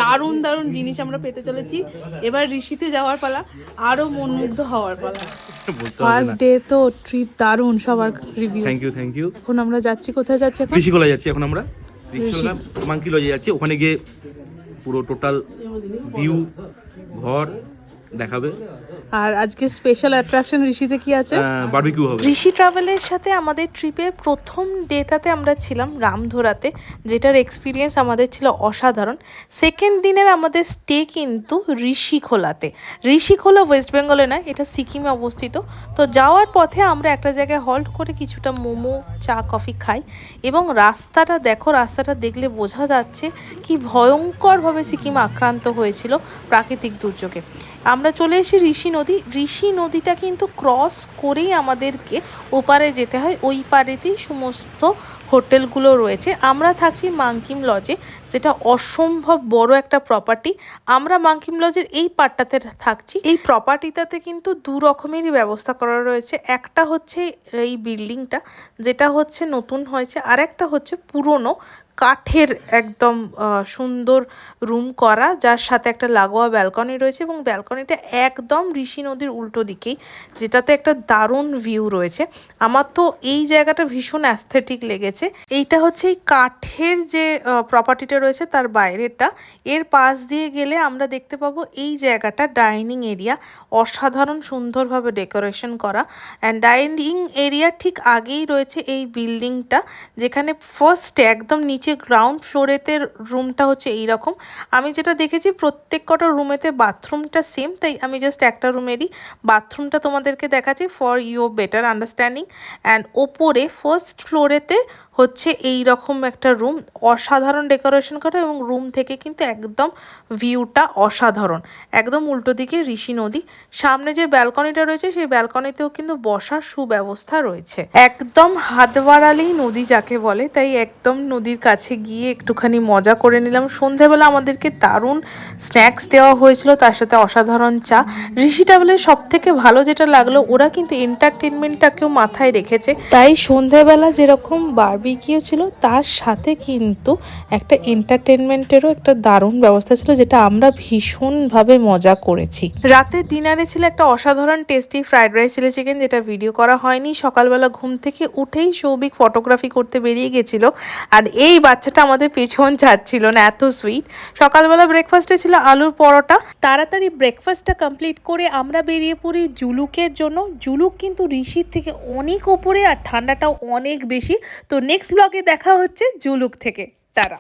দারুণ দারুণ জিনিস আমরা পেতে চলেছি। এবার ঋষিতে যাওয়ার পালা, আরো মনমুগ্ধ হওয়ার পালা। ফার্স্ট ডে তো ট্রিপ দারুণ, সবার রিভিউ। Thank you. এখন আমরা যাচ্ছি, কোথায় যাচ্ছি এখন? ঋষিকোলা যাচ্ছি এখন আমরা। ঋষিকোলা মাঙ্কি লজে যাচ্ছি, ওখানে গিয়ে পুরো টোটাল ভিউ ঘর দেখাবে। আর আজকে স্পেশাল অ্যাট্রাকশন ঋষিতে কি আছে? বারবিকিউ হবে। ঋষি ট্রাভেলের সাথে আমাদের ট্রিপের প্রথম ডেটাতে আমরা ছিলাম রামধরাতে, যেটার এক্সপিরিয়েন্স আমাদের ছিল অসাধারণ। সেকেন্ড দিনের আমাদের স্টে কিন্তু ঋষিখোলাতে। ঋষিখোলা ওয়েস্ট বেঙ্গলে নয়, এটা সিকিমে অবস্থিত। তো যাওয়ার পথে আমরা একটা জায়গায় হল্ট করে কিছুটা মোমো, চা, কফি খাই। এবং রাস্তাটা দেখো, রাস্তাটা দেখলে বোঝা যাচ্ছে কি ভয়ঙ্করভাবে সিকিম আক্রান্ত হয়েছিল প্রাকৃতিক দুর্যোগে। আমরা চলে এসেছি ঋষি নদী। ঋষি নদীটা কিন্তু ক্রস করেই আমাদেরকে ওপারে যেতে হয়, ওই পারেতেই সমস্ত হোটেলগুলো রয়েছে। আমরা থাকছি মাঙ্কিম লজে, যেটা অসম্ভব বড় একটা প্রপার্টি। আমরা মাঙ্কিম লজের এই পার্টটাতে থাকছি। এই প্রপার্টিটাতে কিন্তু দু রকমেরই ব্যবস্থা করা রয়েছে। একটা হচ্ছে এই বিল্ডিংটা, যেটা হচ্ছে নতুন হয়েছে, আর একটা হচ্ছে পুরনো কাঠের একদম সুন্দর রুম করা, যার সাথে একটা লাগোয়া ব্যালকনি রয়েছে। এবং ব্যালকনিটা একদম ঋষি নদীর উল্টো দিকেই, যেটাতে একটা দারুণ ভিউ রয়েছে। আমার তো এই জায়গাটা ভীষণ অ্যাস্থেটিক লেগেছে। এইটা হচ্ছে এই কাঠের যে প্রপার্টিটা রয়েছে তার বাইরেটা। এর পাশ দিয়ে গেলে আমরা দেখতে পাবো এই জায়গাটা ডাইনিং এরিয়া, অসাধারণ সুন্দরভাবে ডেকোরেশন করা। অ্যান্ড ডাইনিং এরিয়ার ঠিক আগেই রয়েছে এই বিল্ডিংটা, যেখানে ফার্স্টে একদম নিচে গ্রাউন্ড ফ্লোরেতে রুমটা হচ্ছে এইরকম। আমি যেটা দেখেছি প্রত্যেক কটা রুমেতে বাথরুমটা সেম, তাই আমি জাস্ট একটা রুমেরই বাথরুমটা তোমাদেরকে দেখাচ্ছি for your better understanding. And ওপরে ফার্স্ট ফ্লোরেতে হচ্ছে এই রকম একটা রুম, অসাধারণ ডেকোরেশন করা। এবং রুম থেকে কিন্তু একদম ভিউটা অসাধারণ, একদম উল্টো দিকে ঋষি নদী। সামনে যে ব্যালকনিটা রয়েছে সেই ব্যালকনিতেও কিন্তু বসার সুব্যবস্থা রয়েছে। একদম হাত বাড়ালেই নদী যাকে বলে, তাই একদম নদীর কাছে গিয়ে একটুখানি মজা করে নিলাম। সন্ধেবেলা আমাদেরকে দারুণ স্ন্যাক্স দেওয়া হয়েছিল, তার সাথে অসাধারণ চা। ঋষি ট্রাভেলের সব থেকে ভালো যেটা লাগলো, ওরা কিন্তু এন্টারটেনমেন্টটাকেও মাথায় রেখেছে। তাই সন্ধেবেলা যেরকম বারবিকিউ ছিল, তার সাথে কিন্তু একটা এন্টারটেনমেন্টেরও একটা দারুণ ব্যবস্থা ছিল, যেটা আমরা ভীষণভাবে মজা করেছি। রাতে ডিনারে ছিল একটা অসাধারণ tasty fried rice chilli chicken, যেটা ভিডিও করা হয়নি। সকালবেলা ঘুম থেকে উঠেই সৌভিক ফটোগ্রাফি করতে বেরিয়ে গেছিল, আর এই বাচ্চাটা আমাদের পেছন ছাড়ছিল না, এত সুইট। সকালবেলা ব্রেকফাস্টে ছিল আলুর পরোটা। তাড়াতাড়ি ব্রেকফাস্টটা কমপ্লিট করে আমরা বেরিয়ে পড়ি জুলুকের জন্য। জুলুক কিন্তু ঋষির থেকে অনেক ওপরে, আর ঠান্ডাটাও অনেক বেশি। তো নেক্সট ব্লগে দেখা হচ্ছে জুলুক থেকে। তারা